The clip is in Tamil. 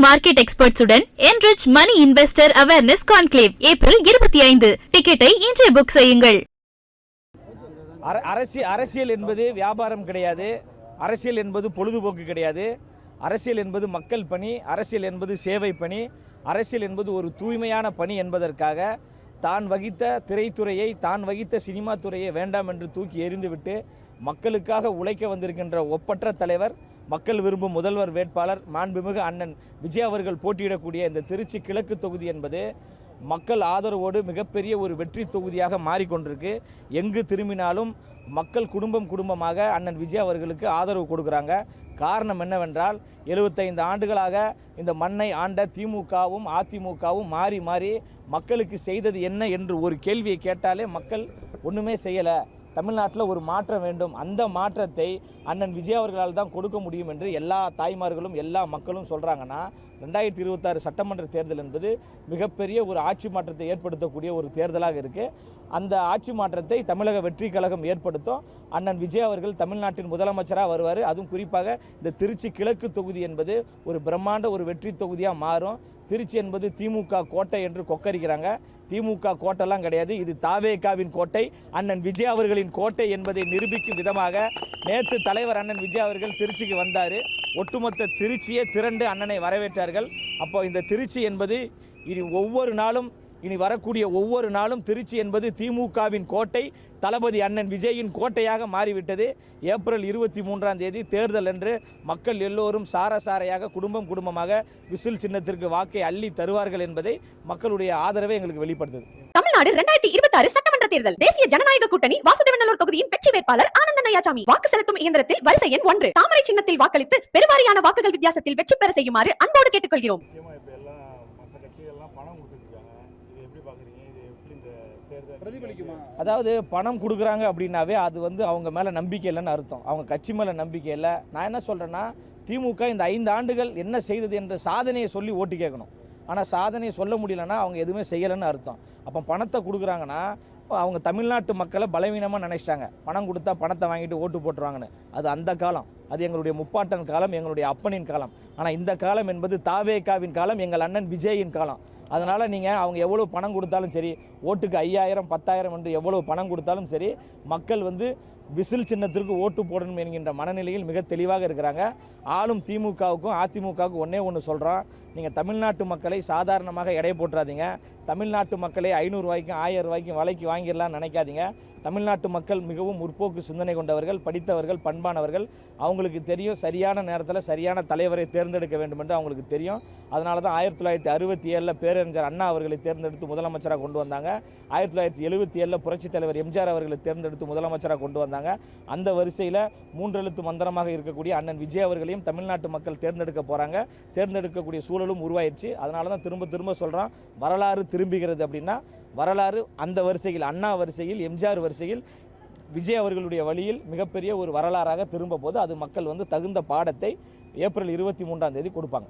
Market எக்ஸ்பர்ட்ஸுடன் enrich money investor awareness conclave April 25. டிக்கெட்டை இன்றே புக் செய்யுங்கள். அரசியல் என்பது வியாபாரம் கிடையாது. அரசியல் என்பது பொழுதுபோக்கு கிடையாது. அரசியல் என்பது மக்கள் பணி. அரசியல் என்பது சேவை பணி. அரசியல் என்பது ஒரு தூய்மையான பணி என்பதற்காக தான் வகித்த திரைத்துறையை, தான் வகித்த சினிமா துறையை வேண்டாம் என்று தூக்கி எறிந்துவிட்டு மக்களுக்காக உழைக்க வந்திருக்கின்ற ஒப்பற்ற தலைவர், மக்கள் விரும்பும் முதல்வர் வேட்பாளர் மாண்புமிகு அண்ணன் விஜய் அவர்கள் போட்டியிடக்கூடிய இந்த திருச்சி கிழக்கு தொகுதி என்பது மக்கள் ஆதரவோடு மிகப்பெரிய ஒரு வெற்றி தொகுதியாக மாறிக்கொண்டிருக்கு. எங்கு திரும்பினாலும் மக்கள் குடும்பமாக அண்ணன் விஜய் அவர்களுக்கு ஆதரவு கொடுக்குறாங்க. காரணம் என்னவென்றால் 75 ஆண்டுகளாக இந்த மண்ணை ஆண்ட திமுகவும் அதிமுகவும் மாறி மாறி மக்களுக்கு செய்தது என்ன என்று ஒரு கேள்வியை கேட்டாலே மக்கள் ஒன்றுமே செய்யலை, தமிழ்நாட்டில் ஒரு மாற்றம் வேண்டும், அந்த மாற்றத்தை அண்ணன் விஜய் அவர்களால் தான் கொடுக்க முடியும் என்று எல்லா தாய்மார்களும் எல்லா மக்களும் சொல்கிறாங்கன்னா, 2026 சட்டமன்ற தேர்தல் என்பது மிகப்பெரிய ஒரு ஆட்சி மாற்றத்தை ஏற்படுத்தக்கூடிய ஒரு தேர்தலாக இருக்குது. அந்த ஆட்சி மாற்றத்தை தமிழக வெற்றி கழகம் ஏற்படுத்தும். அண்ணன் விஜய் அவர்கள் தமிழ்நாட்டின் முதலமைச்சராக வருவார். அதுவும் குறிப்பாக இந்த திருச்சி கிழக்கு தொகுதி என்பது ஒரு பிரம்மாண்ட ஒரு வெற்றி தொகுதியாக மாறும். திருச்சி என்பது திமுக கோட்டை என்று கொக்கரிக்கிறாங்க. திமுக கோட்டைலாம் கிடையாது, இது தாவேகாவின் கோட்டை, அண்ணன் விஜய் அவர்களின் கோட்டை என்பதை நிரூபிக்கும் விதமாக நேற்று தலைவர் அண்ணன் விஜய் அவர்கள் திருச்சிக்கு வந்தார். ஒட்டுமொத்த திருச்சியே திரண்டு அண்ணனை வரவேற்றார்கள். அப்போ இந்த திருச்சி என்பது இனி வரக்கூடிய ஒவ்வொரு நாளும் திருச்சி என்பது திமுகவின் கோட்டை, தளபதி அண்ணன் விஜயின் கோட்டையாக மாறிவிட்டது. ஏப்ரல் 23 தேர்தல் என்று மக்கள் எல்லோரும் சாரையாக குடும்பமாக விசில் சின்னத்திற்கு வாக்கை அள்ளி தருவார்கள் என்பதை மக்களுடைய ஆதரவை எங்களுக்கு வெளிப்படுத்துது. தமிழ்நாடு 2026 சட்டமன்ற தேர்தல். தேசிய ஜனநாயக கூட்டணி வாசுதேவநல்லூர் தொகுதியின் வெற்றி வேட்பாளர் ஆனந்தன் ஐயாசாமி. வாக்கு செலுத்தும் இயந்திரத்தில் வரிசை எண் 1 தாமரை சின்னத்தில் வாக்களித்து பெருவாரியான வாக்குகள் வித்தியாசத்தில் வெற்றி பெற செய்யுமாறு அன்போடு கேட்டுக்கொள்கிறோம். அதாவது பணம் கொடுக்குறாங்க அப்படின்னாவே அது அவங்க மேலே நம்பிக்கை இல்லைன்னு அர்த்தம். அவங்க கட்சி மேலே நம்பிக்கை இல்லை. நான் என்ன சொல்கிறேன்னா, திமுக இந்த 5 ஆண்டுகள் என்ன செய்தது என்ற சாதனையை சொல்லி ஓட்டு கேட்கணும். ஆனால் சாதனையை சொல்ல முடியலன்னா அவங்க எதுவுமே செய்யலைன்னு அர்த்தம். அப்போ பணத்தை கொடுக்குறாங்கன்னா அவங்க தமிழ்நாட்டு மக்களை பலவீனமாக நினைச்சிட்டாங்க. பணம் கொடுத்தா பணத்தை வாங்கிட்டு ஓட்டு போட்டுருவாங்கன்னு. அது அந்த காலம், அது எங்களுடைய முப்பாட்டன் காலம், எங்களுடைய அப்பனின் காலம். ஆனால் இந்த காலம் என்பது தாவேகாவின் காலம், எங்கள் அண்ணன் விஜயின் காலம். அதனால் நீங்கள் அவங்க எவ்வளோ பணம் கொடுத்தாலும் சரி, ஓட்டுக்கு 5000 10,000 என்று எவ்வளோ பணம் கொடுத்தாலும் சரி, மக்கள் விசில் சின்னத்திற்கு ஓட்டு போடணும் என்கின்ற மனநிலையில் மிக தெளிவாக இருக்கிறாங்க. ஆளும் திமுகவுக்கும் அதிமுகவுக்கும் ஒன்று சொல்கிறோம், நீங்கள் தமிழ்நாட்டு மக்களை சாதாரணமாக எடை போட்டுறாதீங்க. தமிழ்நாட்டு மக்களை 500 ரூபாய்க்கும் 1000 ரூபாய்க்கும் விலைக்கு வாங்கிடலாம்னு நினைக்காதீங்க. தமிழ்நாட்டு மக்கள் மிகவும் முற்போக்கு சிந்தனை கொண்டவர்கள், படித்தவர்கள், பண்பானவர்கள். அவங்களுக்கு தெரியும் சரியான நேரத்தில் சரியான தலைவரை தேர்ந்தெடுக்க வேண்டும் என்று அவங்களுக்கு தெரியும். அதனால தான் 1967 பேரறிஞர் அண்ணா அவர்களை தேர்ந்தெடுத்து முதலமைச்சராக கொண்டு வந்தாங்க. 1977 புரட்சித் தலைவர் எம்ஜிஆர் அவர்களை தேர்ந்தெடுத்து முதலமைச்சராக கொண்டு வந்தாங்க. அந்த வரிசையில் 3 எழுத்து மந்திரமாக இருக்கக்கூடிய அண்ணன் விஜய் அவர்களையும் தமிழ்நாட்டு மக்கள் தேர்ந்தெடுக்க போகிறாங்க. தேர்ந்தெடுக்கக்கூடிய சூழலும் உருவாயிடுச்சு. அதனால தான் திரும்ப சொல்கிறோம், வரலாறு திரும்புகிறது அப்படின்னா வரலாறு அந்த வரிசையில், அண்ணா வரிசையில், எம்ஜிஆர் வரிசையில், விஜய் அவர்களுடைய வழியில் மிகப்பெரிய ஒரு வரலாறாக திரும்ப போது அது மக்கள் தகுந்த பாடத்தை ஏப்ரல் 23 கொடுப்பாங்க.